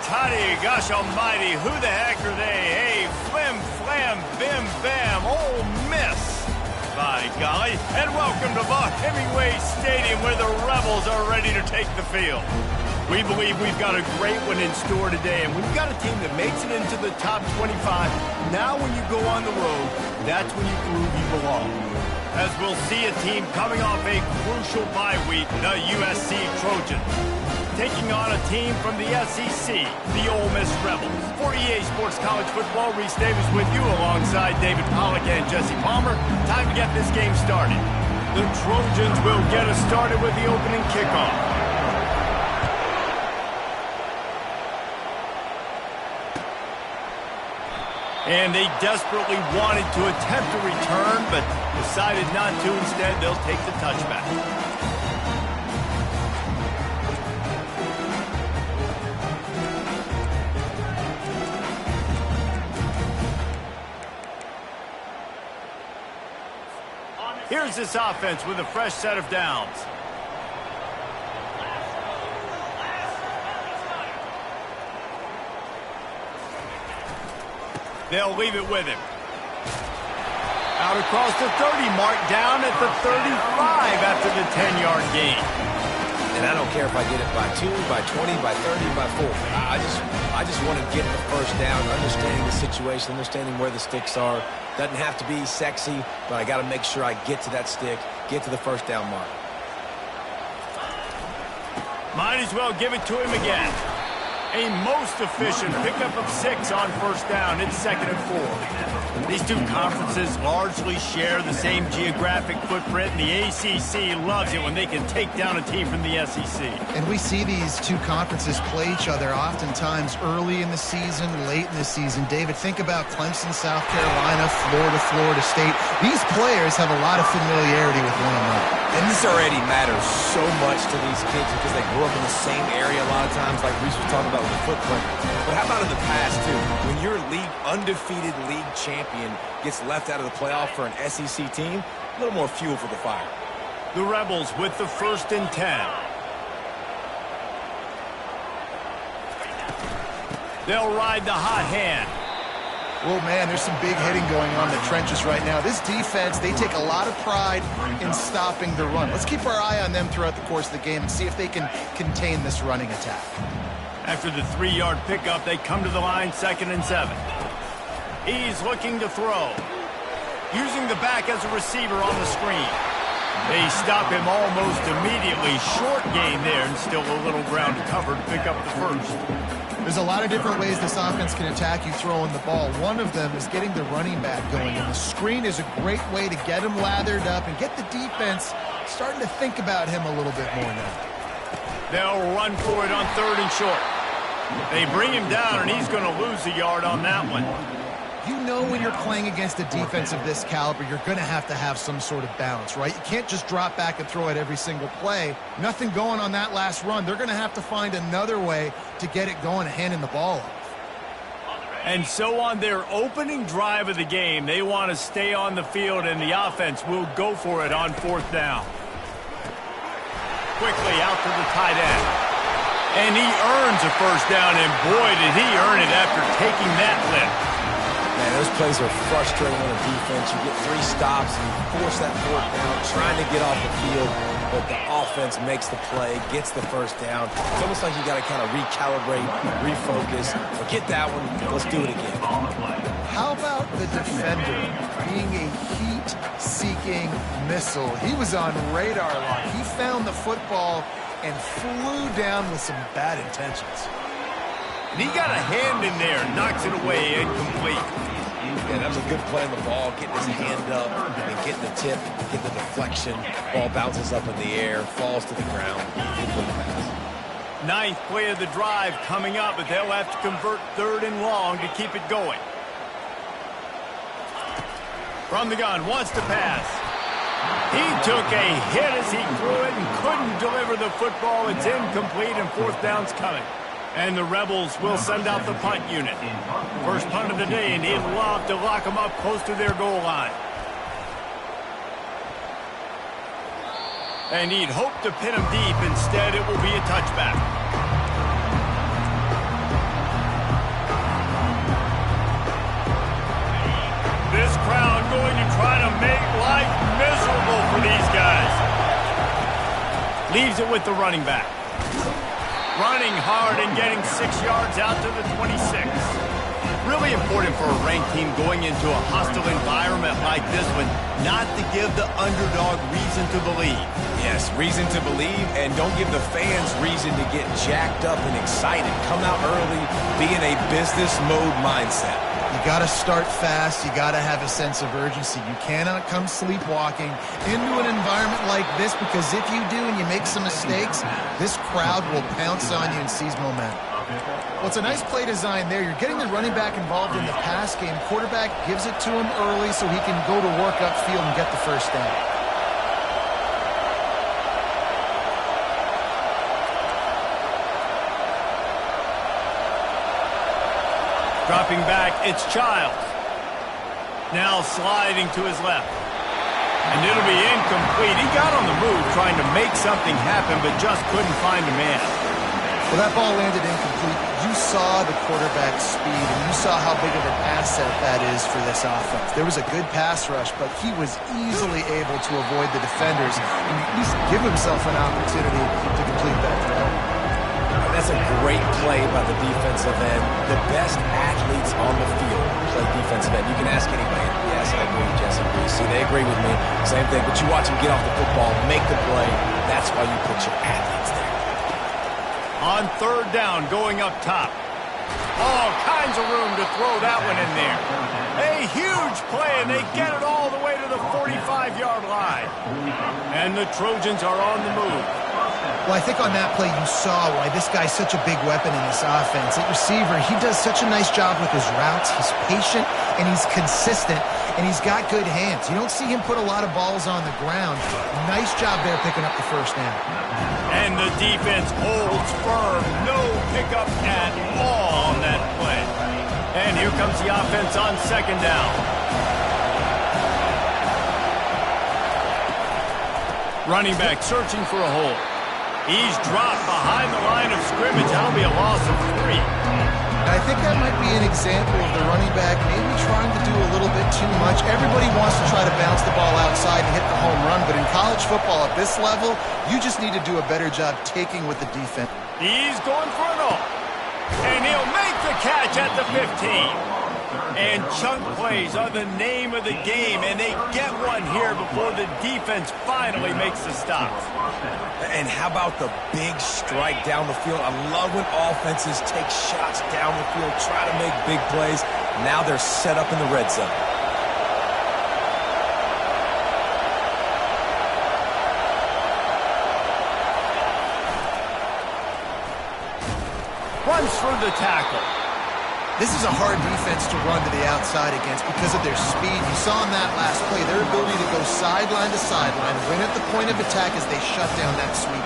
toddy, gosh almighty, who the heck are they? Hey, flim, flam, bim, bam, Ole Miss. By golly, and welcome to Vaught Hemingway Stadium where the Rebels are ready to take the field. We believe we've got a great one in store today, and we've got a team that makes it into the top 25. Now when you go on the road, that's when you prove you belong. As we'll see a team coming off a crucial bye week, the USC Trojans, taking on a team from the SEC, the Ole Miss Rebels. For EA Sports College Football, Reese Davis with you alongside David Pollack and Jesse Palmer. Time to get this game started. The Trojans will get us started with the opening kickoff. And they desperately wanted to attempt a return, but decided not to. Instead, they'll take the touchback. Here's this offense with a fresh set of downs. They'll leave it with him. Out across the 30 mark, down at the 35 after the 10-yard gain. And I don't care if I get it by 2, by 20, by 30, by 4. I just want to get the first down, understanding the situation, understanding where the sticks are. Doesn't have to be sexy, but I got to make sure I get to that stick, get to the first down mark. Might as well give it to him again. A most efficient pickup of 6 on first down. It's 2nd and 4. These two conferences largely share the same geographic footprint, and the ACC loves it when they can take down a team from the SEC. And we see these two conferences play each other oftentimes early in the season, late in the season. David, think about Clemson, South Carolina, Florida, Florida State. These players have a lot of familiarity with one another. And this already matters so much to these kids because they grew up in the same area a lot of times, like Reese was talking about with the footprint. But how about in the past, too? When your undefeated league champion gets left out of the playoff for an SEC team, a little more fuel for the fire. The Rebels with the 1st and 10. They'll ride the hot hand. Oh, man, there's some big hitting going on in the trenches right now. This defense, they take a lot of pride in stopping the run. Let's keep our eye on them throughout the course of the game and see if they can contain this running attack. After the 3-yard pickup, they come to the line, 2nd and 7. He's looking to throw. Using the back as a receiver on the screen. They stop him almost immediately. Short gain there, and still a little ground to cover to pick up the first. There's a lot of different ways this offense can attack you throwing the ball. One of them is getting the running back going, and the screen is a great way to get him lathered up and get the defense starting to think about him a little bit more now. They'll run for it on 3rd and short. They bring him down, and he's going to lose a yard on that one. You know when you're playing against a defense of this caliber, you're going to have some sort of balance, right? You can't just drop back and throw it every single play. Nothing going on that last run. They're going to have to find another way to get it going and handing the ball off. And so on their opening drive of the game, they want to stay on the field, and the offense will go for it on 4th down. Quickly out to the tight end. And he earns a first down, and boy, did he earn it after taking that lift. Man, those plays are frustrating on the defense. You get 3 stops and you force that 4th down, trying to get off the field, but the offense makes the play, gets the first down. It's almost like you got to kind of recalibrate, refocus. Forget that one. Let's do it again. How about the defender being a heat-seeking missile? He was on radar lock. He found the football and flew down with some bad intentions. And he got a hand in there, knocks it away, incomplete. Yeah, that was a good play on the ball, getting his hand up and getting the tip, getting the deflection. Ball bounces up in the air, falls to the ground. Incomplete pass. 9th play of the drive coming up, but they'll have to convert 3rd and long to keep it going. From the gun, wants to pass. He took a hit as he threw it and couldn't deliver the football. It's incomplete, and 4th down's coming. And the Rebels will send out the punt unit. First punt of the day, and he'd love to lock them up close to their goal line. And he'd hope to pin him deep. Instead, it will be a touchback. Leaves it with the running back. Running hard and getting 6 yards out to the 26. Really important for a ranked team going into a hostile environment like this one not to give the underdog reason to believe. Yes, reason to believe, and don't give the fans reason to get jacked up and excited. Come out early, be in a business mode mindset. You got to start fast. You got to have a sense of urgency. You cannot come sleepwalking into an environment like this, because if you do and you make some mistakes, this crowd will pounce on you and seize momentum. Well, it's a nice play design there. You're getting the running back involved in the pass game. Quarterback gives it to him early so he can go to work upfield and get the first down. Dropping back, it's Childs. Now sliding to his left. And it'll be incomplete. He got on the move trying to make something happen, but just couldn't find a man. Well, that ball landed incomplete. You saw the quarterback's speed, and you saw how big of an asset that is for this offense. There was a good pass rush, but he was easily able to avoid the defenders and at least give himself an opportunity to complete that throw. That's a great play by the defensive end. The best athletes on the field play defensive end. You can ask anybody. Yes, I agree. Jesse agrees. See, they agree with me. Same thing. But you watch them get off the football, make the play. That's why you put your athletes there. On third down, going up top. All kinds of room to throw that one in there. A huge play, and they get it all the way to the 45-yard line. And the Trojans are on the move. Well, I think on that play you saw why this guy's such a big weapon in this offense. At receiver, he does such a nice job with his routes. He's patient, and he's consistent, and he's got good hands. You don't see him put a lot of balls on the ground. Nice job there picking up the first down. And the defense holds firm. No pickup at all on that play. And here comes the offense on second down. Running back searching for a hole. He's dropped behind the line of scrimmage. That'll be a loss of 3. I think that might be an example of the running back maybe trying to do a little bit too much. Everybody wants to try to bounce the ball outside and hit the home run, but in college football at this level, you just need to do a better job taking with the defense. He's going for it all. And he'll make the catch at the 15. And chunk plays are the name of the game, and they get one here before the defense finally makes the stop. And how about the big strike down the field? I love when offenses take shots down the field, try to make big plays. Now they're set up in the red zone. Runs for the tackle. This is a hard defense to run to the outside against because of their speed. You saw in that last play their ability to go sideline to sideline, win at the point of attack as they shut down that sweep.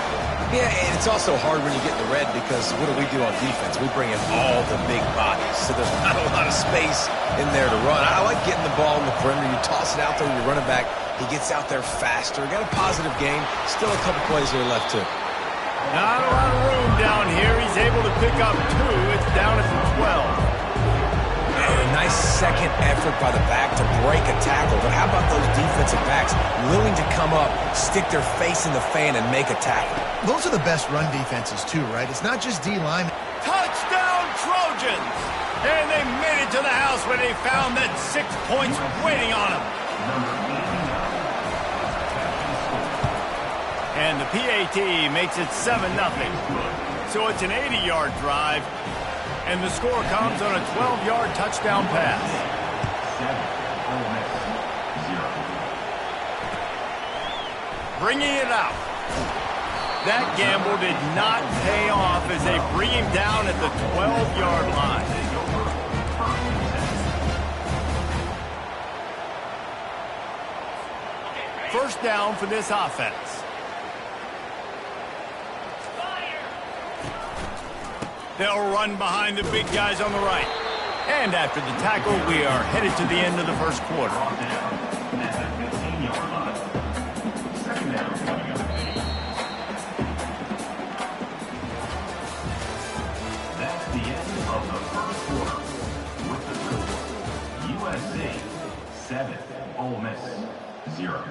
Yeah, and it's also hard when you get the red because what do on defense? We bring in all the big bodies, so there's not a lot of space in there to run. I like getting the ball in the perimeter. You toss it out there, your running back, he gets out there faster. Got a positive game. Still a couple plays there left, too. Not a lot of room down here. He's able to pick up 2. It's down at the 12. A nice second effort by the back to break a tackle. But how about those defensive backs willing to come up, stick their face in the fan, and make a tackle? Those are the best run defenses, too, right? It's not just D-line. Touchdown, Trojans! And they made it to the house where they found that 6 points waiting on them. And the PAT makes it 7-0. So it's an 80-yard drive. And the score comes on a 12-yard touchdown pass. Bringing it out. That gamble did not pay off as they bring him down at the 12-yard line. First down for this offense. They'll run behind the big guys on the right. And after the tackle, we are headed to the end of the first quarter. That's the end of the first quarter. With the score, USC 7, Ole Miss 0.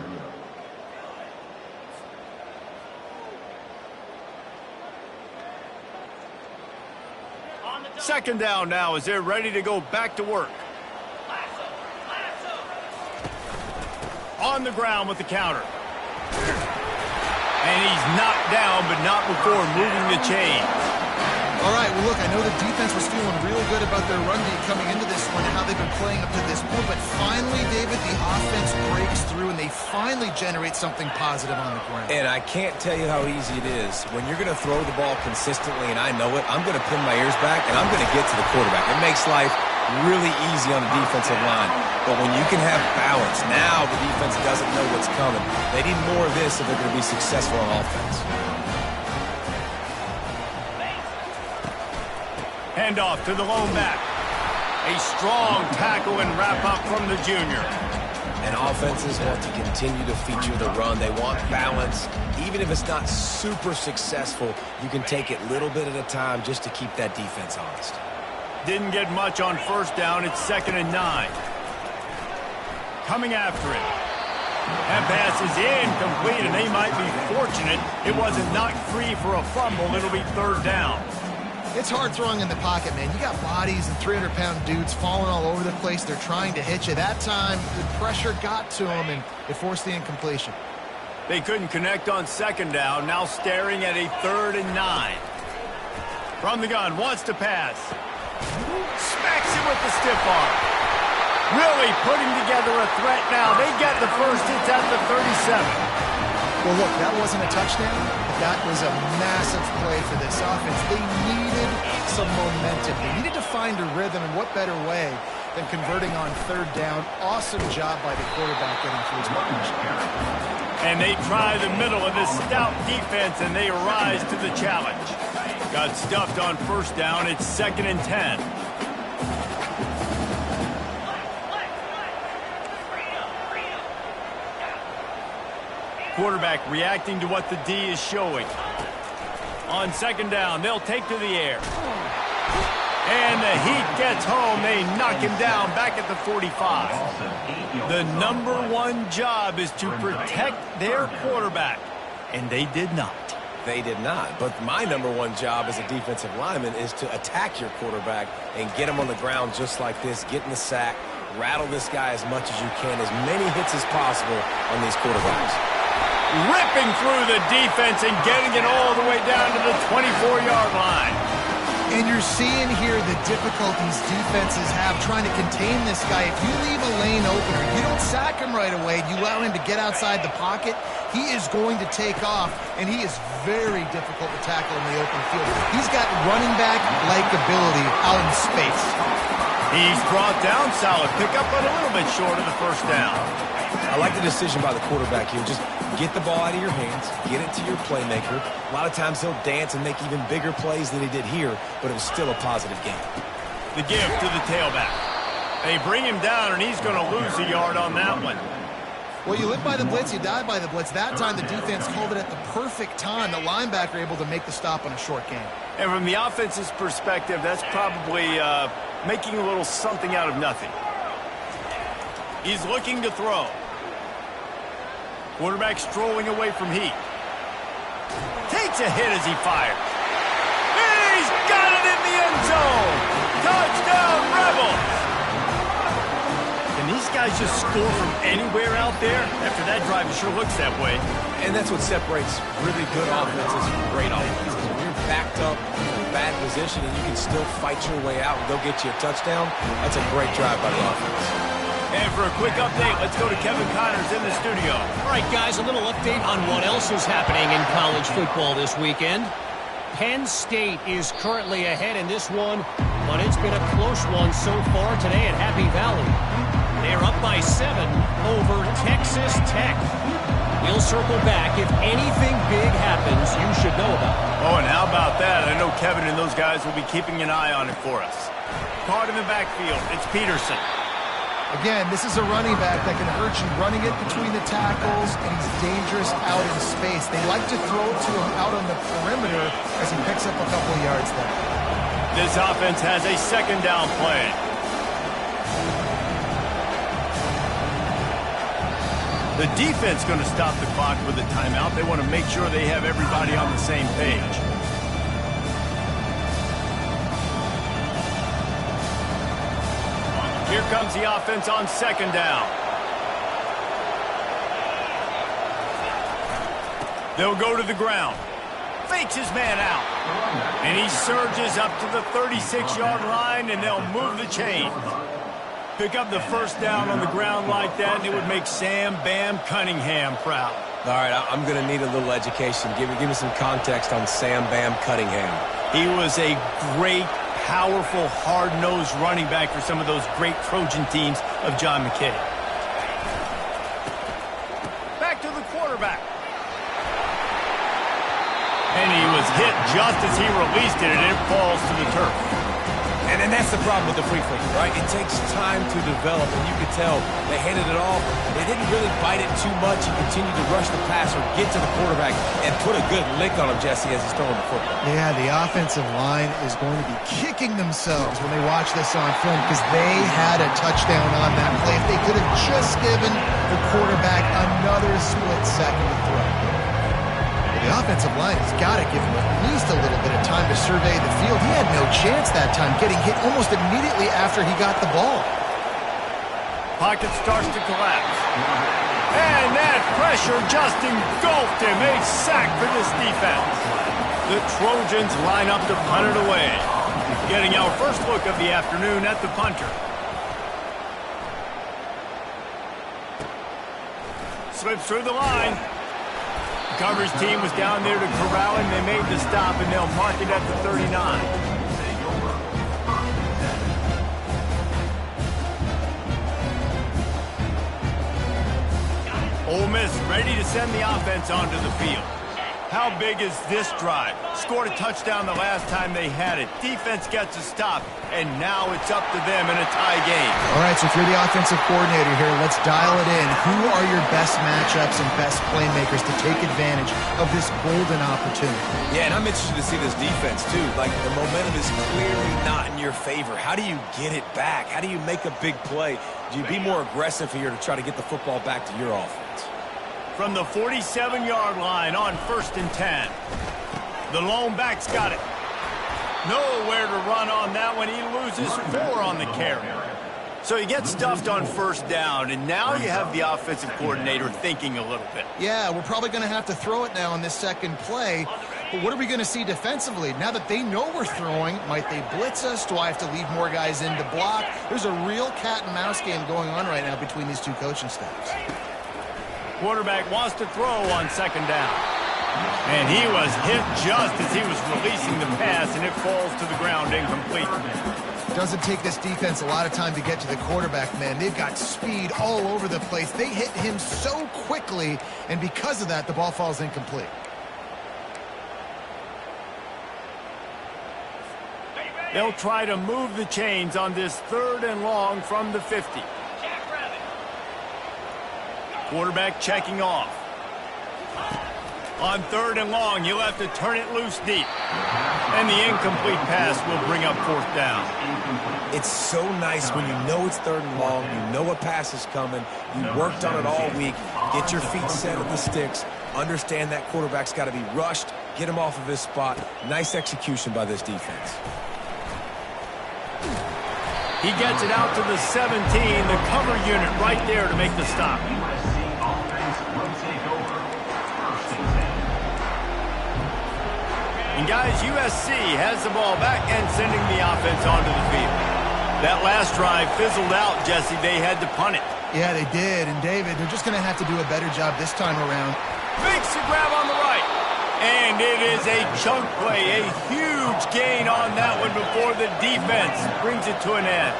Second down now as they're ready to go back to work. On the ground with the counter. And he's knocked down, but not before moving the chains. All right, well, look, I know the defense was feeling real good about their run D coming into this one and how they've been playing up to this point, but finally, David, the offense breaks through and they finally generate something positive on the ground. And I can't tell you how easy it is. When you're going to throw the ball consistently, and I know it, I'm going to pin my ears back and I'm going to get to the quarterback. It makes life really easy on the defensive line. But when you can have balance, now the defense doesn't know what's coming. They need more of this if they're going to be successful on offense. Handoff to the lone back. A strong tackle and wrap up from the junior. And offenses want to continue to feature the run. They want balance. Even if it's not super successful, you can take it little bit at a time just to keep that defense honest. Didn't get much on first down. It's 2nd and 9. Coming after it. That pass is incomplete, and they might be fortunate it wasn't knocked free for a fumble. It'll be 3rd down. It's hard throwing in the pocket, man. You got bodies and 300-pound dudes falling all over the place. They're trying to hit you. That time, the pressure got to them, and it forced the incompletion. They couldn't connect on 2nd down. Now staring at a 3rd and 9. From the gun, wants to pass. Smacks it with the stiff arm. Really putting together a threat now. They get the first. It's at the 37. Well, look, that wasn't a touchdown. That was a massive play for this offense. They needed some momentum. They needed to find a rhythm, and what better way than converting on 3rd down. Awesome job by the quarterback getting through his partnership. And they try the middle of this stout defense, and they rise to the challenge. Got stuffed on 1st down. It's 2nd and 10. Quarterback reacting to what the D is showing. On 2nd down, they'll take to the air. And the heat gets home. They knock him down back at the 45. The number one job is to protect their quarterback. And they did not. They did not. But my number one job as a defensive lineman is to attack your quarterback and get him on the ground just like this, get in the sack, rattle this guy as much as you can, as many hits as possible on these quarterbacks. Ripping through the defense and getting it all the way down to the 24-yard line. And you're seeing here the difficulties defenses have trying to contain this guy. If you leave a lane open or you don't sack him right away, you allow him to get outside the pocket, he is going to take off, and he is very difficult to tackle in the open field. He's got running back-like ability out in space. He's brought down, solid pickup, but a little bit short of the 1st down. I like the decision by the quarterback here. Just get the ball out of your hands, get it to your playmaker. A lot of times he'll dance and make even bigger plays than he did here, but it was still a positive game. The give to the tailback. They bring him down, and he's going to lose a yard on that one. Well, you live by the blitz, you die by the blitz. That time the defense called it at the perfect time. The linebacker able to make the stop on a short game. And from the offense's perspective, that's probably making a little something out of nothing. He's looking to throw. Quarterback strolling away from heat. Takes a hit as he fires. He's got it in the end zone. Touchdown, Rebels. Can these guys just score from anywhere out there? After that drive, it sure looks that way. And that's what separates really good offenses from great offenses. When you're backed up in a bad position and you can still fight your way out and go get you a touchdown, that's a great drive by the offense. And for a quick update, let's go to Kevin Connors in the studio. All right, guys, a little update on what else is happening in college football this weekend. Penn State is currently ahead in this one, but it's been a close one so far today at Happy Valley. They're up by 7 over Texas Tech. We'll circle back. If anything big happens, you should know about it. Oh, and how about that? I know Kevin and those guys will be keeping an eye on it for us. Caught in the backfield. It's Peterson. Again, this is a running back that can hurt you running it between the tackles, and he's dangerous out in space. They like to throw to him out on the perimeter as he picks up a couple yards there. This offense has a 2nd down play. The defense going to stop the clock with a timeout. They want to make sure they have everybody on the same page. Here comes the offense on second down. They'll go to the ground. Fakes his man out. And he surges up to the 36-yard line, and they'll move the chain. Pick up the first down on the ground like that, and it would make Sam Bam Cunningham proud. All right, I'm going to need a little education. Give me some context on Sam Bam Cunningham. He was a great, powerful, hard-nosed running back for some of those great Trojan teams of John McKay. Back to the quarterback. And he was hit just as he released it, and it falls to the turf. And that's the problem with the free flicker, right? It takes time to develop, and you could tell they handed it off. They didn't really bite it too much. He continued to rush the passer, get to the quarterback, and put a good lick on him, Jesse, as he's throwing the football. Yeah, the offensive line is going to be kicking themselves when they watch this on film because they had a touchdown on that play. If they could have just given the quarterback another split second to throw. The offensive line has got to give him at least a little bit of time to survey the field. He had no chance that time, getting hit almost immediately after he got the ball. Pocket starts to collapse. And that pressure just engulfed him. A sack for this defense. The Trojans line up to punt it away. Getting our first look of the afternoon at the punter. Slips through the line. The coverage team was down there to corral him. They made the stop, and they'll mark it at the 39. Ole Miss ready to send the offense onto the field. How big is this drive? Scored a touchdown the last time they had it. Defense gets a stop, and now it's up to them in a tie game. All right, so if you're the offensive coordinator here, let's dial it in. Who are your best matchups and best playmakers to take advantage of this golden opportunity? Yeah, and I'm interested to see this defense, too. Like, the momentum is clearly not in your favor. How do you get it back? How do you make a big play? Do you be more aggressive here to try to get the football back to your offense? From the 47-yard line on 1st and 10. The lone back's got it. Nowhere to run on that one. He loses 4 on the carry. So he gets stuffed on first down, and now you have the offensive coordinator thinking a little bit. Yeah, we're probably going to have to throw it now on this second play. But what are we going to see defensively? Now that they know we're throwing, might they blitz us? Do I have to leave more guys in to block? There's a real cat and mouse game going on right now between these two coaching staffs. Quarterback wants to throw on second down. And he was hit just as he was releasing the pass, and it falls to the ground incomplete. Doesn't take this defense a lot of time to get to the quarterback, man. They've got speed all over the place. They hit him so quickly, and because of that, the ball falls incomplete. They'll try to move the chains on this 3rd and long from the 50. Quarterback checking off. On 3rd and long, you'll have to turn it loose deep. And the incomplete pass will bring up 4th down. It's so nice when you know it's 3rd and long, you know a pass is coming, you worked on it all week, get your feet set at the sticks, understand that quarterback's got to be rushed, get him off of his spot. Nice execution by this defense. He gets it out to the 17, the cover unit right there to make the stop. And guys, USC has the ball back and sending the offense onto the field. That last drive fizzled out, Jesse. They had to punt it. Yeah, they did. And David, they're just going to have to do a better job this time around. Makes the grab on the right. And it is a chunk play, a huge gain on that one before the defense brings it to an end.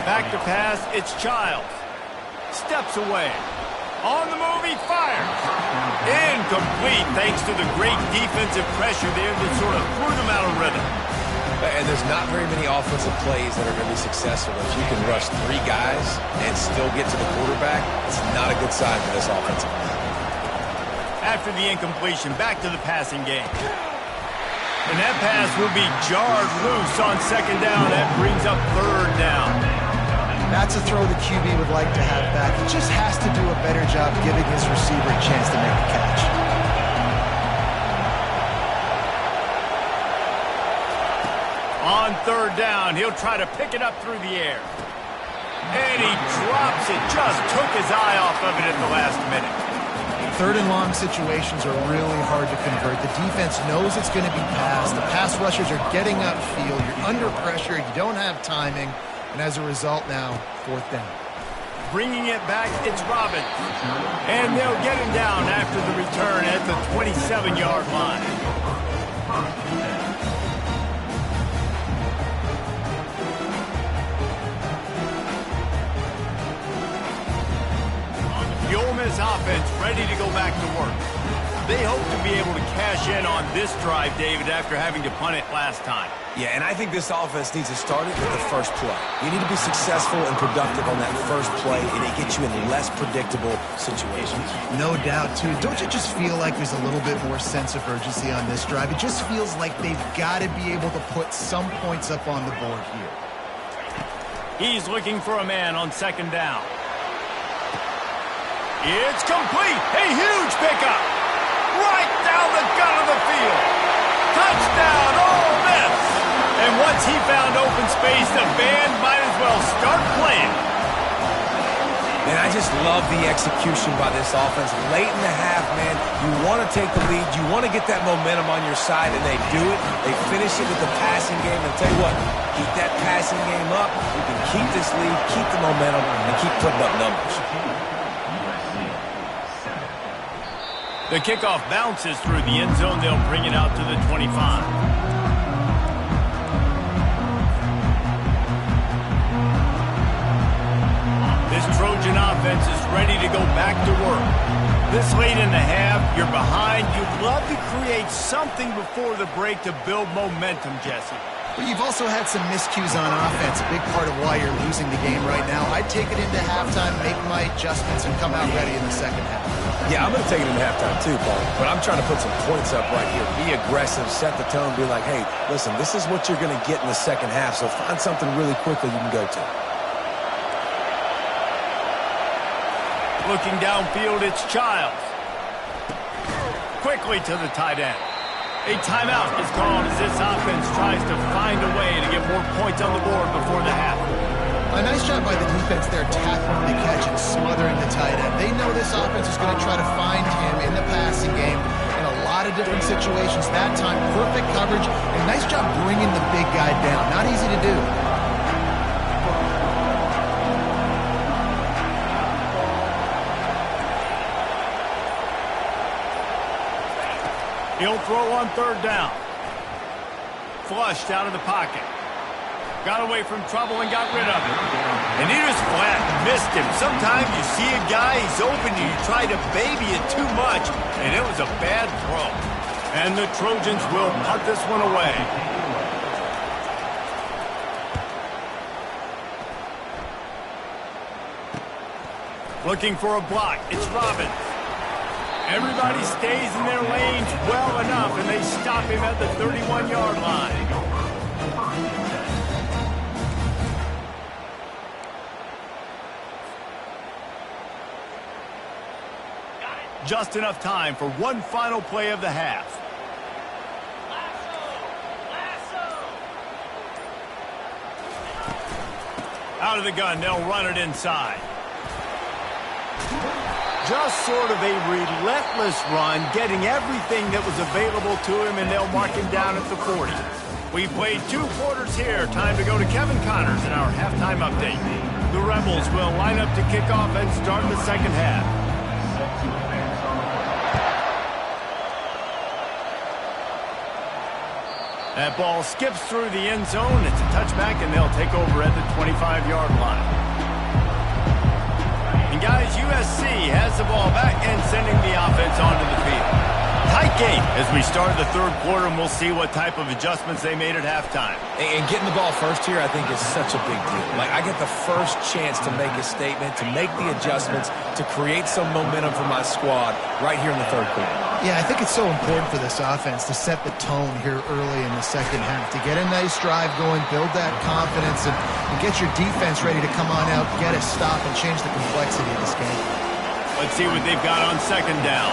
Back to pass, it's Childs. Steps away. On the move, he fires. Incomplete, thanks to the great defensive pressure there that sort of threw them out of rhythm. And there's not very many offensive plays that are going to be successful. If you can rush 3 guys and still get to the quarterback, it's not a good sign for this offensive line. After the incompletion, back to the passing game. And that pass will be jarred loose on second down. That brings up 3rd down. That's a throw the QB would like to have back. He just has to do a better job giving his receiver a chance to make the catch. On third down, he'll try to pick it up through the air. And he drops it. Just took his eye off of it at the last minute. Third and long situations are really hard to convert. The defense knows it's going to be passed. The pass rushers are getting upfield. You're under pressure. You don't have timing. And as a result now, fourth down. Bringing it back, it's Robbins. And they'll get him down after the return at the 27-yard line. The Ole Miss offense ready to go back to work. They hope to be able to cash in on this drive, David, after having to punt it last time. Yeah, and I think this offense needs to start it with the first play. You need to be successful and productive on that first play, and it gets you in less predictable situations. No doubt, too. Don't you just feel like there's a little bit more sense of urgency on this drive? It just feels like they've got to be able to put some points up on the board here. He's looking for a man on second down. It's complete. A huge pickup. Right down the gut of the field. Touchdown, Ole Miss. And once he found open space, the band might as well start playing. And I just love the execution by this offense. Late in the half, man, you want to take the lead. You want to get that momentum on your side, and they do it. They finish it with the passing game. And tell you what, keep that passing game up. You can keep this lead, keep the momentum, and keep putting up numbers. The kickoff bounces through the end zone. They'll bring it out to the 25. This Trojan offense is ready to go back to work. This late in the half, you're behind. You'd love to create something before the break to build momentum, Jesse. But you've also had some miscues on offense, a big part of why you're losing the game right now. I'd take it into halftime, make my adjustments, and come out ready in the second half. Yeah, I'm going to take it into halftime too, Paul. But I'm trying to put some points up right here. Be aggressive, set the tone, be like, hey, listen, this is what you're going to get in the second half, so find something really quickly you can go to. Looking downfield, it's Childs. Quickly to the tight end. A timeout is called as this offense tries to find a way to get more points on the board before the half. A nice job by the defense there, tackling the catch and smothering the tight end. They know this offense is going to try to find him in the passing game in a lot of different situations. That time, perfect coverage, and nice job bringing the big guy down. Not easy to do. He'll throw on third down. Flushed out of the pocket. Got away from trouble and got rid of it. And he just flat missed him. Sometimes you see a guy, he's open, and you try to baby it too much, and it was a bad throw. And the Trojans will punt this one away. Looking for a block. It's Robbins. Everybody stays in their lanes well enough, and they stop him at the 31-yard line. Just enough time for one final play of the half. Out of the gun, they'll run it inside. Just sort of a relentless run, getting everything that was available to him, and they'll mark him down at the 40. We played 2 quarters here. Time to go to Kevin Connors in our halftime update. The Rebels will line up to kick off and start the second half. That ball skips through the end zone. It's a touchback, and they'll take over at the 25-yard line. And guys, USC has the ball back and sending the offense onto the field. Tight game as we start the third quarter, and we'll see what type of adjustments they made at halftime. And getting the ball first here, I think, is such a big deal. Like, I get the first chance to make a statement, to make the adjustments, to create some momentum for my squad right here in the third quarter. Yeah, I think it's so important for this offense to set the tone here early in the second half, to get a nice drive going, build that confidence, and get your defense ready to come on out, get a stop, and change the complexity of this game. Let's see what they've got on second down.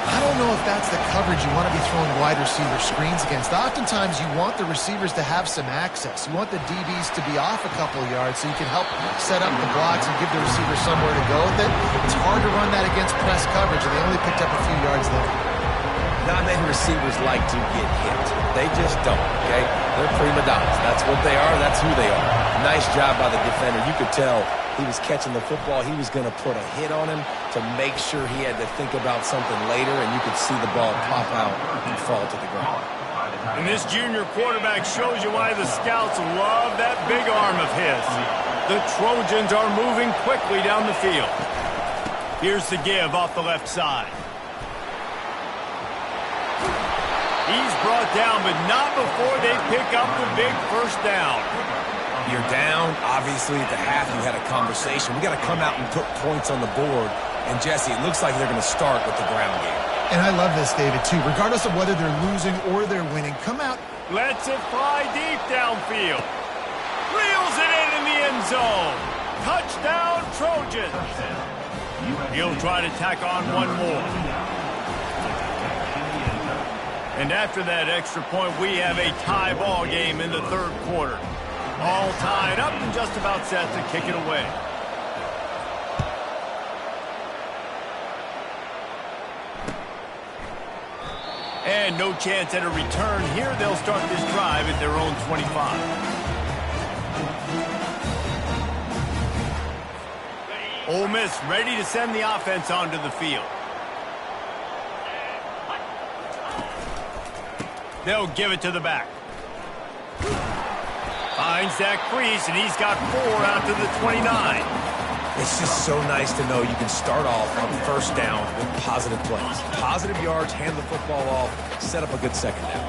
I don't know if that's the coverage you want to be throwing wide receiver screens against. Oftentimes, you want the receivers to have some access. You want the DBs to be off a couple yards so you can help set up the blocks and give the receiver somewhere to go with it. It's hard to run that against press coverage, and they only picked up a few yards there. Not many receivers like to get hit. They just don't, okay? They're prima donnas. That's what they are. That's who they are. Nice job by the defender. You could tell he was catching the football. He was going to put a hit on him to make sure he had to think about something later, and you could see the ball pop out and fall to the ground. And this junior quarterback shows you why the scouts love that big arm of his. The Trojans are moving quickly down the field. Here's the give off the left side. He's brought down, but not before they pick up the big first down. You're down. Obviously, at the half, you had a conversation. We got to come out and put points on the board. And, Jesse, it looks like they're going to start with the ground game. And I love this, David, too. Regardless of whether they're losing or they're winning, come out. Lets it fly deep downfield. Reels it in the end zone. Touchdown, Trojans. He'll try to tack on one more. And after that extra point, we have a tie ball game in the third quarter. All tied up and just about set to kick it away. And no chance at a return here. They'll start this drive at their own 25. Ole Miss ready to send the offense onto the field. They'll give it to the back. Finds that crease, and he's got 4 out to the 29. It's just so nice to know you can start off on first down with positive plays. Positive yards, hand the football off, set up a good second down.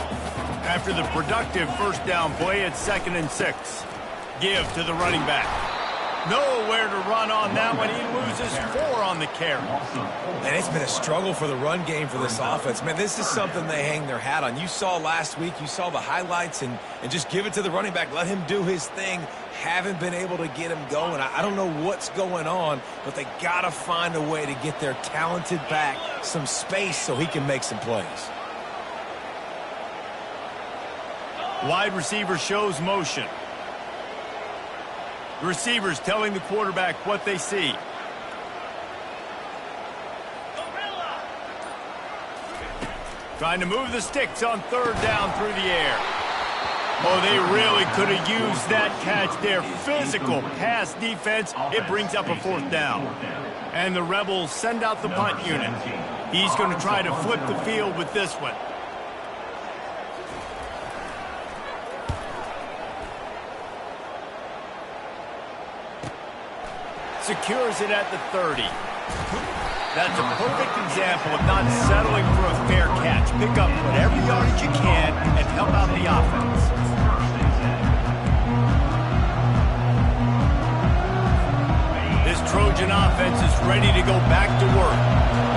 After the productive first down play, it's 2nd and 6. Give to the running back. Nowhere to run on that one. He loses 4 on the carry. And it's been a struggle for the run game for this offense. Man, this is something they hang their hat on. You saw last week, you saw the highlights, and just give it to the running back. Let him do his thing. Haven't been able to get him going. I don't know what's going on, but they got to find a way to get their talented back some space so he can make some plays. Wide receiver shows motion. Receivers telling the quarterback what they see. Trying to move the sticks on 3rd down through the air. Oh, they really could have used that catch there. Physical pass defense. It brings up a 4th down. And the Rebels send out the punt unit. He's going to try to flip the field with this one. Secures it at the 30. That's a perfect example of not settling for a fair catch. Pick up whatever yardage you can and help out the offense. This Trojan offense is ready to go back to work.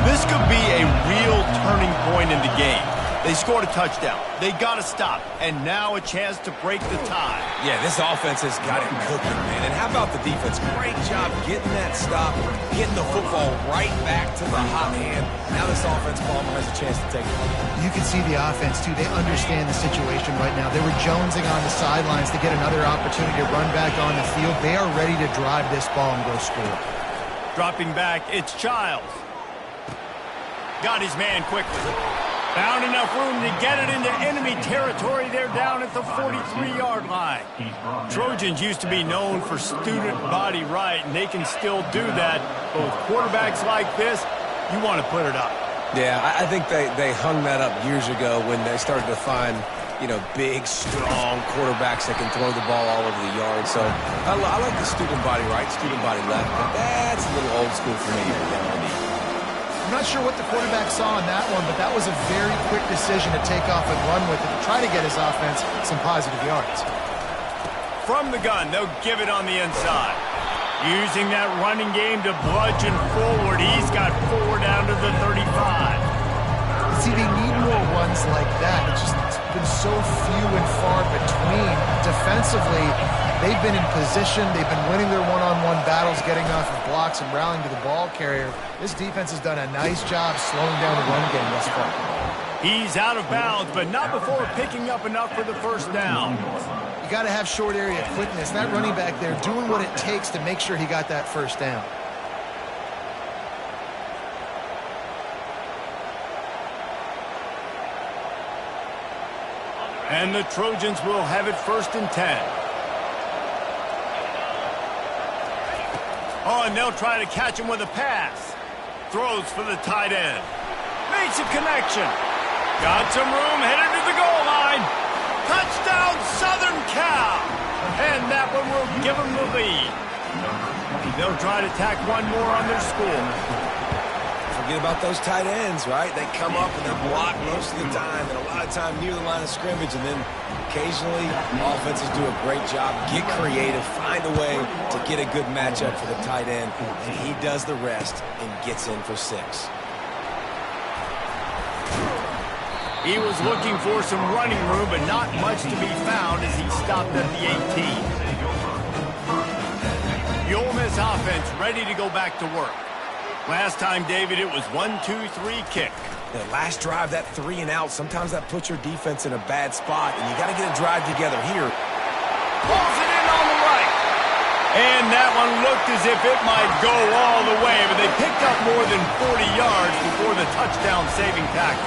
This could be a real turning point in the game. They scored a touchdown. They got to stop. And now a chance to break the tie. Yeah, this offense has got it cooking, man. And how about the defense? Great job getting that stop, getting the football right back to the hot hand. Now this offense, Palmer, has a chance to take it. You can see the offense, too. They understand the situation right now. They were jonesing on the sidelines to get another opportunity to run back on the field. They are ready to drive this ball and go score. Dropping back, it's Childs. Got his man quickly. Found enough room to get it into enemy territory. They're down at the 43-yard line. Trojans used to be known for student body right, and they can still do that. But with quarterbacks like this, you want to put it up. Yeah, I think they hung that up years ago when they started to find, big, strong quarterbacks that can throw the ball all over the yard. So I like the student body right, student body left, but that's a little old school for me. I'm not sure what the quarterback saw on that one, but that was a very quick decision to take off and run with it to try to get his offense some positive yards. From the gun, they'll give it on the inside. Using that running game to bludgeon forward. He's got 4 down to the 35. See, they need more runs like that. It's been so few and far between. Defensively, They've been in position. They've been winning their one-on-one battles, getting off of blocks and rallying to the ball carrier. This defense has done a nice job slowing down the run game thus far. He's out of bounds, but not before picking up enough for the first down. You got to have short area quickness. That running back there doing what it takes to make sure he got that first down. And the Trojans will have it 1st and 10. Oh, and they'll try to catch him with a pass. Throws for the tight end. Makes a connection. Got some room, headed to the goal line. Touchdown, Southern Cal. And that one will give them the lead. They'll try to tack one more on their score. Forget about those tight ends, right? They come up and they block most of the time, and a lot of time near the line of scrimmage, and then occasionally offenses do a great job, get creative, find a way to get a good matchup for the tight end, and he does the rest and gets in for 6. He was looking for some running room, but not much to be found as he stopped at the 18. The Ole Miss offense ready to go back to work. Last time, David, it was 1-2-3 kick. The last drive, that 3 and out, sometimes that puts your defense in a bad spot, and you got to get a drive together here. Pulls it in on the right. And that one looked as if it might go all the way, but they picked up more than 40 yards before the touchdown-saving tackle.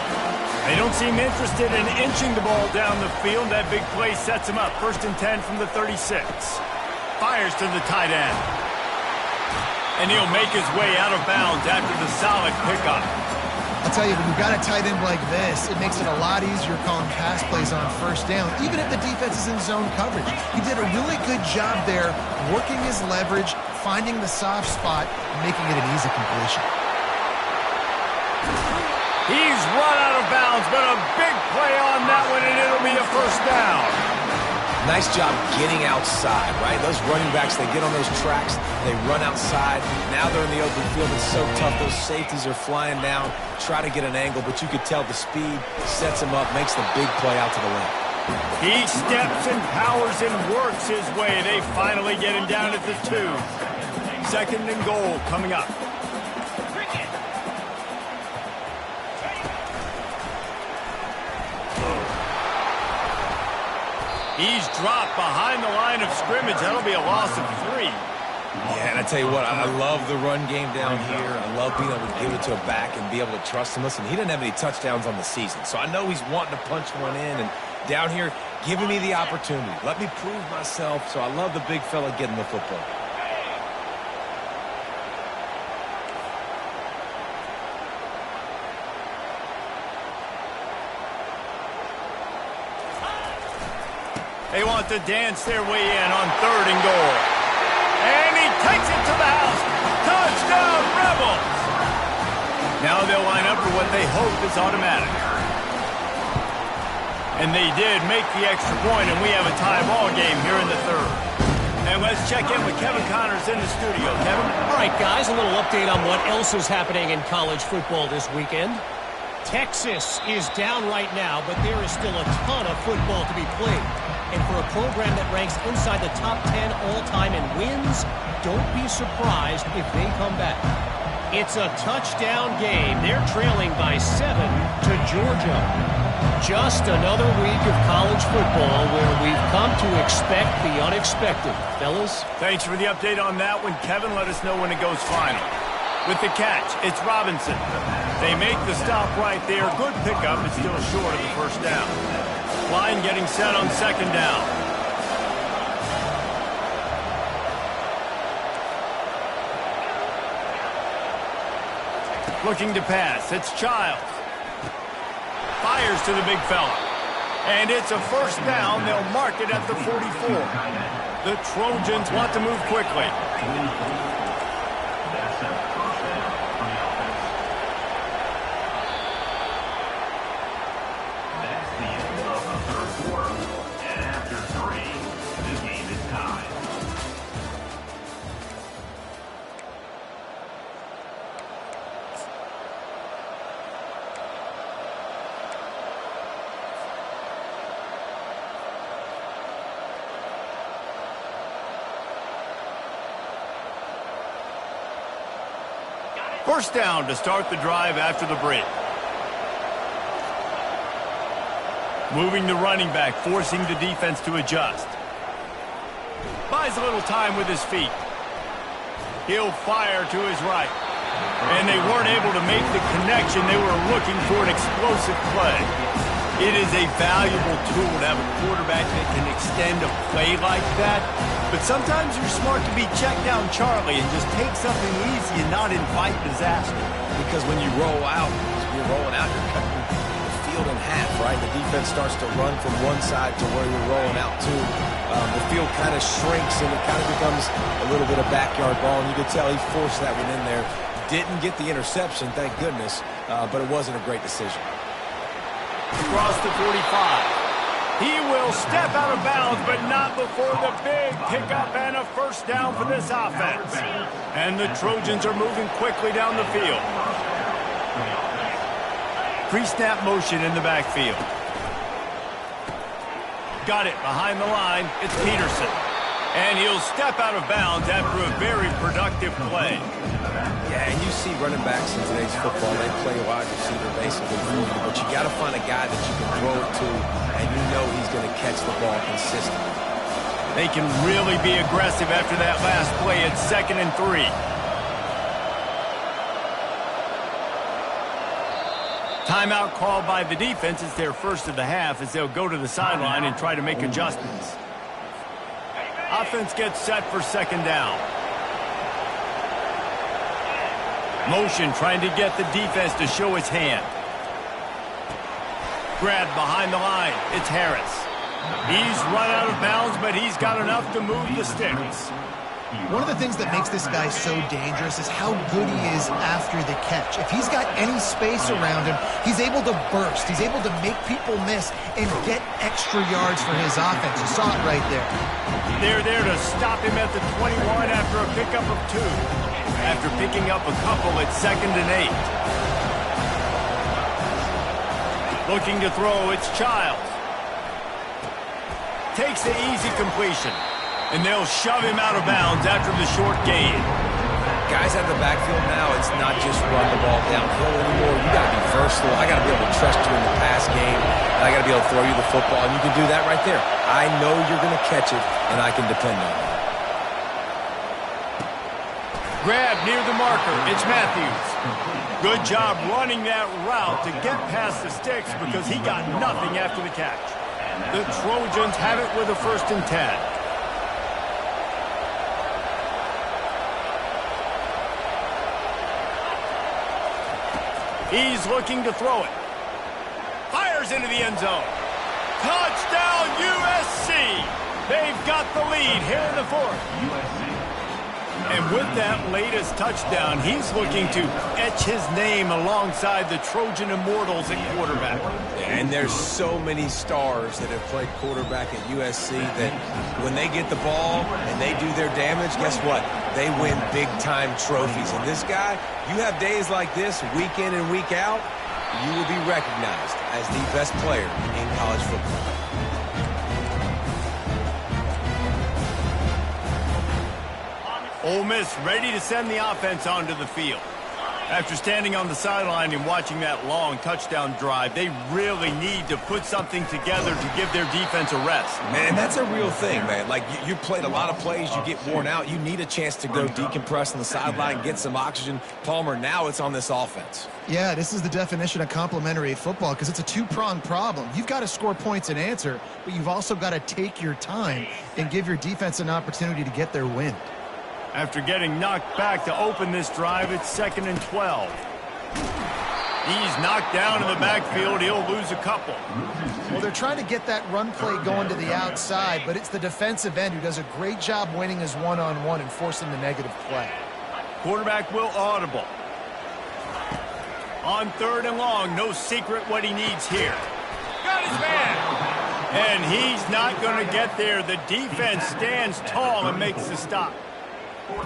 They don't seem interested in inching the ball down the field. That big play sets them up. 1st and 10 from the 36. Fires to the tight end. And he'll make his way out of bounds after the solid pickup. I'll tell you, when you've got a tight end like this, it makes it a lot easier calling pass plays on 1st down, even if the defense is in zone coverage. He did a really good job there, working his leverage, finding the soft spot, and making it an easy completion. He's run out of bounds, but a big play on that one, and it'll be a 1st down. Nice job getting outside, right? Those running backs, they get on those tracks, they run outside. Now they're in the open field. It's so tough. Those safeties are flying down, try to get an angle, but you could tell the speed sets him up, makes the big play out to the left. He steps and powers and works his way. They finally get him down at the 2. 2nd and goal coming up. He's dropped behind the line of scrimmage. That'll be a loss of 3. Yeah, and I tell you what, I love the run game down here. I love being able to give it to a back and be able to trust him. Listen, he didn't have any touchdowns on the season, so I know he's wanting to punch one in. And down here, giving me the opportunity. Let me prove myself, so I love the big fella getting the football. They want to dance their way in on 3rd and goal. And he takes it to the house. Touchdown, Rebels! Now they'll line up for what they hope is automatic. And they did make the extra point, and we have a tie ball game here in the 3rd. And let's check in with Kevin Connors in the studio. Kevin? All right, guys, a little update on what else is happening in college football this weekend. Texas is down right now, but there is still a ton of football to be played. And for a program that ranks inside the top 10 all-time in wins, don't be surprised if they come back. It's a touchdown game. They're trailing by 7 to Georgia. Just another week of college football where we've come to expect the unexpected. Fellas? Thanks for the update on that one, Kevin. Let us know when it goes final. With the catch, it's Robinson. They make the stop right there. Good pickup, but still short of the 1st down. Line getting set on 2nd down. Looking to pass. It's Childs. Fires to the big fella. And it's a 1st down. They'll mark it at the 44. The Trojans want to move quickly. First down to start the drive after the break. Moving the running back, forcing the defense to adjust. Buys a little time with his feet. He'll fire to his right. And they weren't able to make the connection. They were looking for an explosive play. It is a valuable tool to have a quarterback that can extend a play like that. But sometimes you're smart to be check down Charlie and just take something easy and not invite disaster. Because when you roll out, you're cutting the field in half, right? The defense starts to run from one side to where you're rolling out to. The field kind of shrinks and it kind of becomes a little bit of backyard ball. And you could tell he forced that one in there. Didn't get the interception, thank goodness, but it wasn't a great decision. Across the 45. He will step out of bounds, but not before the big pickup and a first down for this offense. And the Trojans are moving quickly down the field. Pre-snap motion in the backfield. Got it behind the line. It's Peterson. And he'll step out of bounds after a very productive play. Yeah, and you see running backs in today's football, they play wide receiver basically for you, but you got to find a guy that you can throw it to, and you know he's going to catch the ball consistently. They can really be aggressive after that last play at 2nd and 3. Timeout called by the defense. It's their first of the half as they'll go to the sideline and try to make adjustments. Offense gets set for 2nd down. Motion trying to get the defense to show his hand. Grab behind the line. It's Harris. He's run out of bounds, but he's got enough to move the sticks. One of the things that makes this guy so dangerous is how good he is after the catch. If he's got any space around him, he's able to burst. He's able to make people miss and get extra yards for his offense. You saw it right there. They're there to stop him at the 21 after a pickup of 2. After picking up a couple at 2nd and 8. Looking to throw, it's Childs. Takes the easy completion. And they'll shove him out of bounds after the short gain. Guys out of the backfield now, it's not just run the ball downhill anymore. You got to be versatile. I got to be able to trust you in the pass game. And I got to be able to throw you the football, and you can do that right there. I know you're going to catch it, and I can depend on it. Grab near the marker. It's Matthews. Good job running that route to get past the sticks because he got nothing after the catch. The Trojans have it with a 1st and 10. He's looking to throw it. Fires into the end zone. Touchdown, USC! They've got the lead here in the 4th. And with that latest touchdown, he's looking to etch his name alongside the Trojan Immortals at quarterback. And there's so many stars that have played quarterback at USC that when they get the ball and they do their damage, guess what? They win big-time trophies. And this guy, you have days like this, week in and week out, you will be recognized as the best player in college football. Ole Miss ready to send the offense onto the field. After standing on the sideline and watching that long touchdown drive, they really need to put something together to give their defense a rest. Man, that's a real thing, man. Like, you played a lot of plays, you get worn out. You need a chance to go decompress on the sideline, get some oxygen. Palmer, now it's on this offense. Yeah, this is the definition of complementary football because it's a two-pronged problem. You've got to score points and answer, but you've also got to take your time and give your defense an opportunity to get their win. After getting knocked back to open this drive, it's 2nd and 12. He's knocked down in the backfield. He'll lose a couple. Well, they're trying to get that run play going to the outside, but it's the defensive end who does a great job winning his one-on-one and forcing the negative play. Quarterback will audible. On 3rd and long, no secret what he needs here. Got his man. And he's not going to get there. The defense stands tall and makes the stop.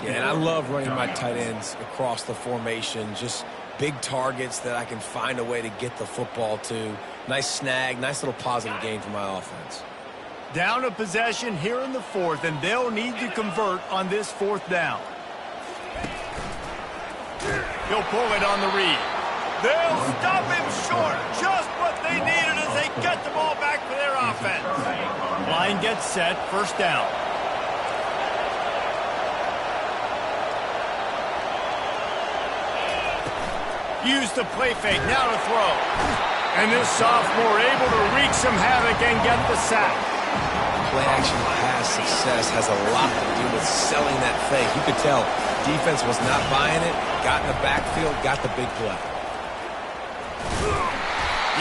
Yeah, and I love running my tight ends across the formation. Just big targets that I can find a way to get the football to. Nice snag, nice little positive gain for my offense. Down a possession here in the 4th, and they'll need to convert on this 4th down. He'll pull it on the read. They'll stop him short. Just what they needed as they get the ball back for their offense. Line gets set, first down. Use the play fake, now to throw. And this sophomore able to wreak some havoc and get the sack. Play action pass success has a lot to do with selling that fake. You could tell defense was not buying it, got in the backfield, got the big play.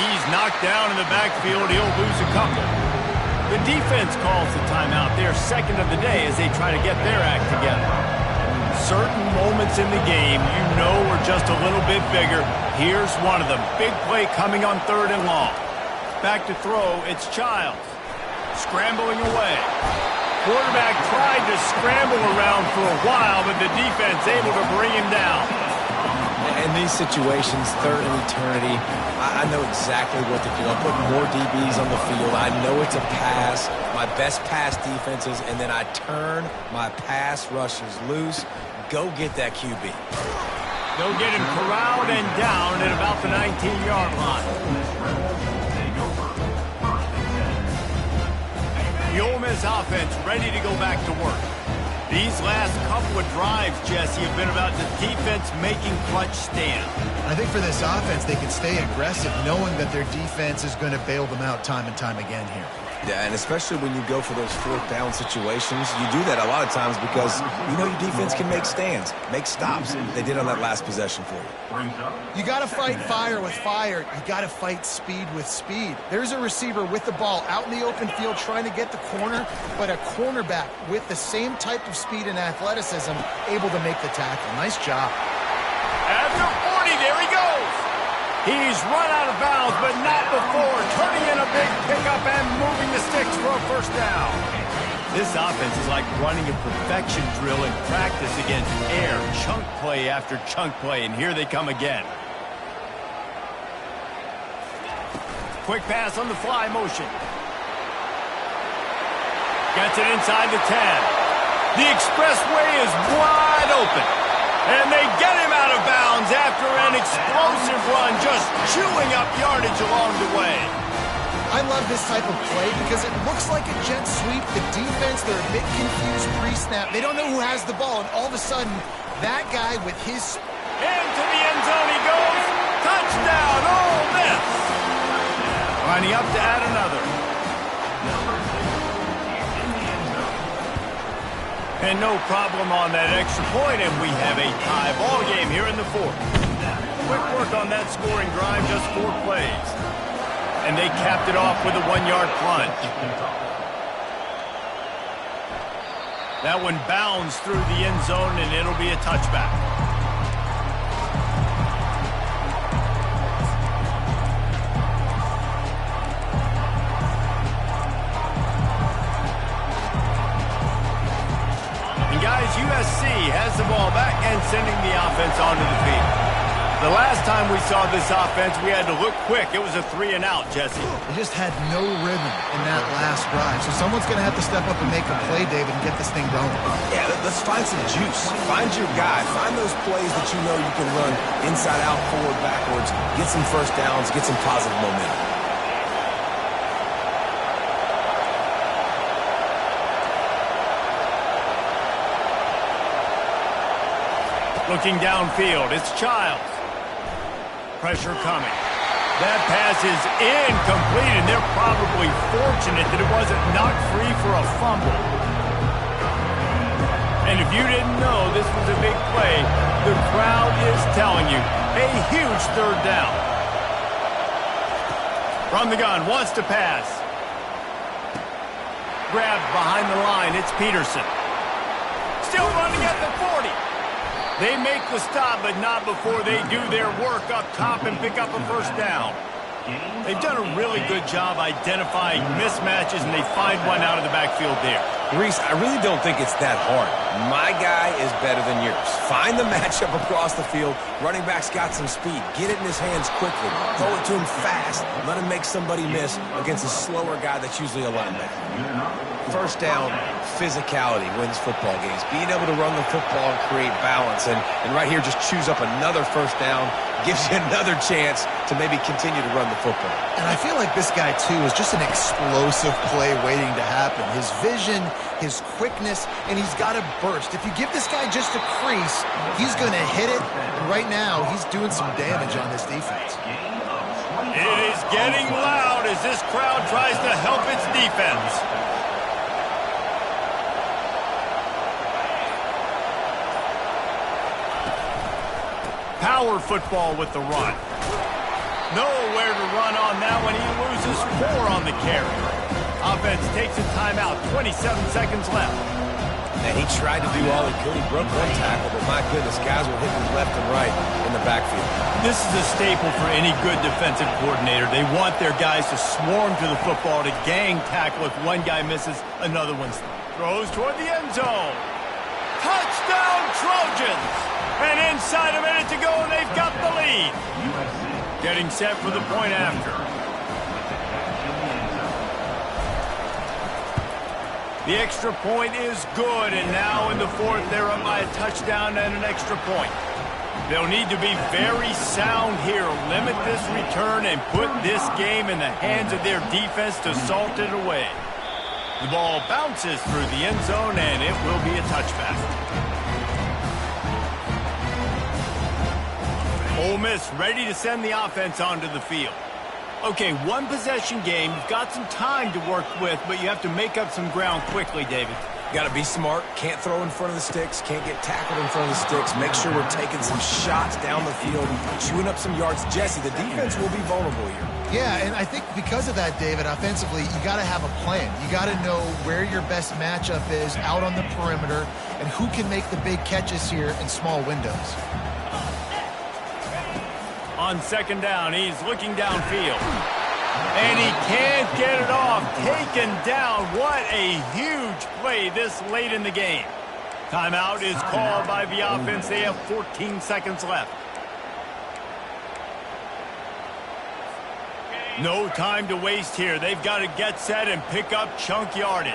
He's knocked down in the backfield. He'll lose a couple. The defense calls the timeout. Their second of the day as they try to get their act together. Certain moments in the game you know are just a little bit bigger. Here's one of them. Big play coming on 3rd and long. Back to throw, it's Childs. Scrambling away. Quarterback tried to scramble around for a while, but the defense able to bring him down. In these situations, 3rd and eternity, I know exactly what to do. I'll put more DBs on the field. I know it's a pass, my best pass defenses, and then I turn my pass rushers loose. Go get that QB. They'll get him corralled and down at about the 19-yard line. The Ole Miss offense ready to go back to work. These last couple of drives, Jesse, have been about the defense making clutch stands. I think for this offense, they can stay aggressive knowing that their defense is going to bail them out time and time again here. Yeah, and especially when you go for those 4th down situations, you do that a lot of times because you know your defense can make stands, make stops. They did on that last possession for you. You got to fight fire with fire. You got to fight speed with speed. There's a receiver with the ball out in the open field trying to get the corner, but a cornerback with the same type of speed and athleticism able to make the tackle. Nice job. After 40, there he goes. He's run out of bounds, but not before turning in a big pickup and moving the sticks for a first down. This offense is like running a perfection drill in practice against air, chunk play after chunk play, and here they come again. Quick pass on the fly motion. Gets it inside the 10. The expressway is wide open. And they get him out of bounds after an explosive run, just chewing up yardage along the way. I love this type of play because it looks like a jet sweep. The defense, they're a bit confused pre-snap. They don't know who has the ball, and all of a sudden, that guy with his... Into the end zone he goes. Touchdown, Ole Miss. Lining up to add another. And no problem on that extra point, and we have a tie ball game here in the 4th. Quick work on that scoring drive, just 4 plays. And they capped it off with a 1-yard plunge. That one bounds through the end zone, and it'll be a touchback. Guys, USC has the ball back and sending the offense onto the field. The last time we saw this offense, we had to look quick. It was a 3-and-out, Jesse. They just had no rhythm in that last drive. So someone's going to have to step up and make a play, David, and get this thing going. Yeah, let's find some juice. Find your guy. Find those plays that you know you can run inside out, forward, backwards. Get some first downs. Get some positive momentum. Looking downfield, it's Childs. Pressure coming. That pass is incomplete, and they're probably fortunate that it wasn't knocked free for a fumble. And if you didn't know this was a big play, the crowd is telling you a huge 3rd down. From the gun, wants to pass. Grabbed behind the line, it's Peterson. Still running at the 40. They make the stop, but not before they do their work up top and pick up a first down. They've done a really good job identifying mismatches, and they find one out of the backfield there. Reese, I really don't think it's that hard. My guy is better than yours. Find the matchup across the field. Running back's got some speed. Get it in his hands quickly. Throw it to him fast. Let him make somebody miss against a slower guy that's usually a linebacker. first down physicality wins football games. Being able to run the football and create balance. And right here, just choose up another first down, gives you another chance to maybe continue to run the football. And I feel like this guy, too, is just an explosive play waiting to happen. His vision, his quickness, and he's got to burst. If you give this guy just a crease, he's going to hit it. And right now, he's doing some damage on this defense. It is getting loud as this crowd tries to help its defense. Power football with the run. Nowhere to run on that one. He loses 4 on the carry. Offense takes a timeout. 27 seconds left. And he tried to do all he could. He broke 1 tackle, but my goodness, guys were hitting left and right in the backfield. This is a staple for any good defensive coordinator. They want their guys to swarm to the football, to gang tackle. If one guy misses, another one throws toward the end zone. Touchdown, Trojans! And inside a minute to go, and they've got the lead. Getting set for the point after. The extra point is good, and now in the 4th, they're up by a touchdown and an extra point. They'll need to be very sound here, limit this return, and put this game in the hands of their defense to salt it away. The ball bounces through the end zone, and it will be a touchback. Ole Miss ready to send the offense onto the field. Okay, 1 possession game. You've got some time to work with, but you have to make up some ground quickly, David. Got to be smart. Can't throw in front of the sticks. Can't get tackled in front of the sticks. Make sure we're taking some shots down the field, chewing up some yards. Jesse, the defense will be vulnerable here. Yeah, and I think because of that, David, offensively, you got to have a plan. You got to know where your best matchup is out on the perimeter and who can make the big catches here in small windows. On 2nd down, he's looking downfield. And he can't get it off. Taken down. What a huge play this late in the game. Timeout is called by the offense. They have 14 seconds left. No time to waste here. They've got to get set and pick up chunk yardage.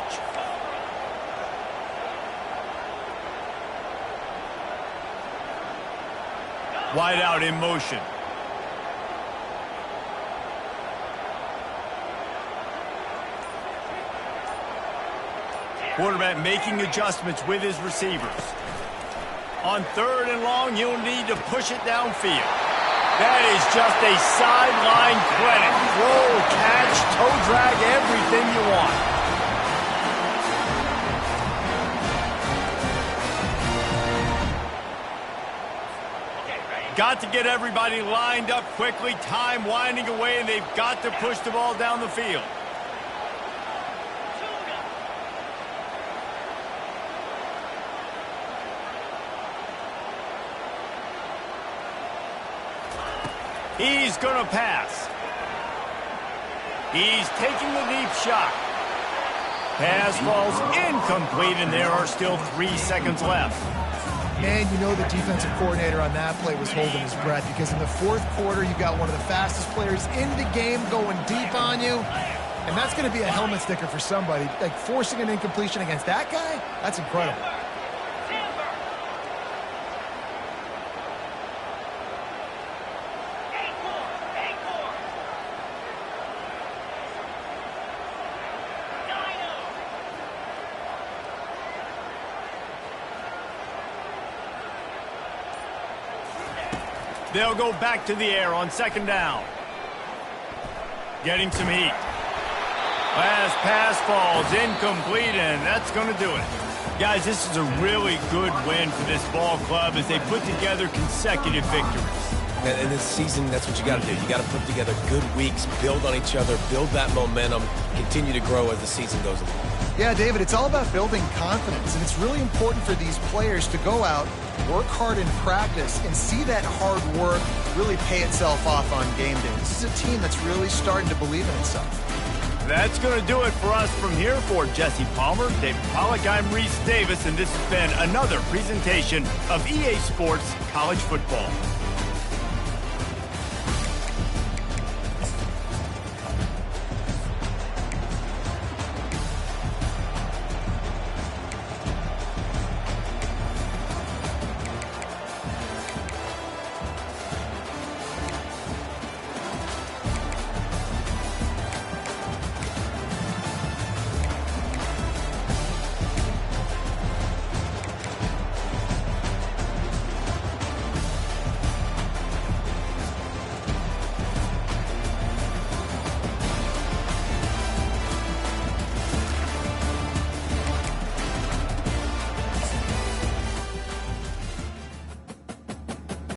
Wide out in motion. Quarterback making adjustments with his receivers. On 3rd and long, you'll need to push it downfield. That is just a sideline credit. Roll, catch, toe drag, everything you want. Got to get everybody lined up quickly. Time winding away, and they've got to push the ball down the field. He's going to pass. He's taking the deep shot. Pass falls incomplete, and there are still 3 seconds left. Man, you know the defensive coordinator on that play was holding his breath because in the 4th quarter, you got one of the fastest players in the game going deep on you. And that's going to be a helmet sticker for somebody. Like, forcing an incompletion against that guy, that's incredible. They'll go back to the air on 2nd down. Getting some heat. Last pass falls incomplete, and that's going to do it. Guys, this is a really good win for this ball club as they put together consecutive victories. And this season, that's what you got to do. You got to put together good weeks, build on each other, build that momentum, continue to grow as the season goes along. Yeah, David, it's all about building confidence, and it's really important for these players to go out, work hard in practice, and see that hard work really pay itself off on game day. This is a team that's really starting to believe in itself. That's going to do it for us from here. For Jesse Palmer, David Pollack, I'm Reese Davis, and this has been another presentation of EA Sports College Football.